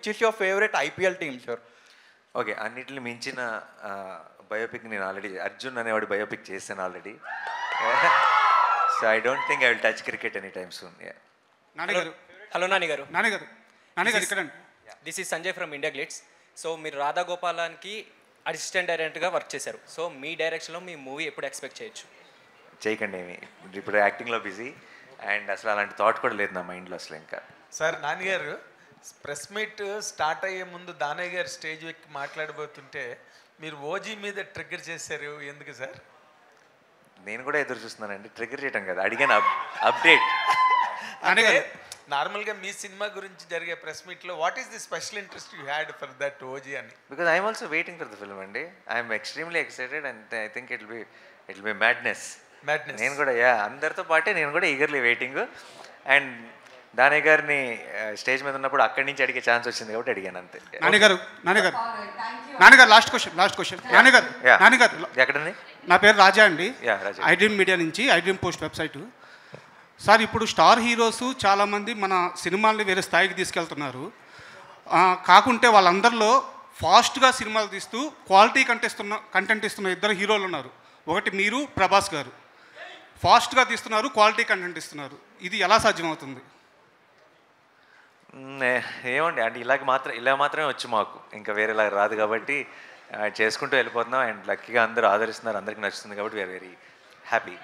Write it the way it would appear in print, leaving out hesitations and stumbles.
Which is your favourite IPL team sir? Okay, అన్నిటిని మించిన biopic నేను ఆల్రెడీ అర్జున్ అనేవాడు బయోపిక్ చేశాను already. So I don't think I will touch cricket any time soon. నాన్నగారు, hello నాన్నగారు. నాన్నగారు, నాన్నగారు ఇక్కడ this is Sanjay from India glitz. So మీరు రాధా గోపాలానికి అసిస్టెంట్ డైరెక్టర్గా వర్క్ చేశారు. సో మీ డైరెక్షన్లో మీ మూవీ ఎప్పుడు ఎక్స్పెక్ట్ చేయొచ్చు? చేయకండి ఏమి, ఇప్పుడు యాక్టింగ్లో బిజీ అండ్ అసలు అలాంటి థాట్ కూడా లేదు నా మైండ్లో అసలు. ఇంకా సార్ నాన్నగారు ప్రెస్ మీట్ స్టార్ట్ అయ్యే ముందు దానయ్య గారు స్టేజ్ ఎక్కి మాట్లాడబోతుంటే మీరు ఓజీ మీద ట్రిగ్గర్ చేశారు, ఎందుకు సార్? నేను కూడా ఎదురు చూస్తున్నానండి, ట్రిగ్గర్ చేయటం కదా, అడిగాను అప్డేట్. అంటే నార్మల్గా మీ సినిమా గురించి జరిగే ప్రెస్ మీట్లో what is the special interest you had for that OG అని? Because I'm also waiting for the film అండి. I'm extremely excited and I think it will be madness. నేను కూడా అందరితో పాటే నేను కూడా ఈగర్లీ వెయిటింగ్. అండ్ దానయ్య గారిని స్టేజ్ మీద ఉన్నప్పుడు అక్కడి నుంచి అడిగే ఛాన్స్ వచ్చింది కాబట్టి అడిగాను అంతే. నాన్నగారు, నాన్నగారు, నాన్నగారు లాస్ట్ క్వశ్చన్. నాన్నగారు ఎక్కడండి? నా పేరు రాజా అండి, రాజా. ఐడ్రీమ్ మీడియా నుంచి, ఐడ్రీమ్ పోస్ట్ వెబ్సైట్. సార్ ఇప్పుడు స్టార్ హీరోస్ చాలామంది మన సినిమాల్ని వేరే స్థాయికి తీసుకెళ్తున్నారు. కాకుంటే వాళ్ళందరిలో ఫాస్ట్గా సినిమాలు తీస్తూ క్వాలిటీ కంటెంట్ ఇస్తున్న ఇద్దరు హీరోలు ఉన్నారు. ఒకటి మీరు, ప్రభాస్ గారు. ఫాస్ట్గా తీస్తున్నారు, క్వాలిటీ కంటెంట్ ఇస్తున్నారు. ఇది ఎలా సాధ్యమవుతుంది? ఏమండి అంటే ఇలా మాత్రమే వచ్చు మాకు, ఇంకా వేరేలా రాదు కాబట్టి చేసుకుంటూ వెళ్ళిపోతున్నాం. అండ్ లక్కీగా అందరూ ఆదరిస్తున్నారు, అందరికీ నచ్చుతుంది కాబట్టి వీఆర్ వెరీ హ్యాపీ.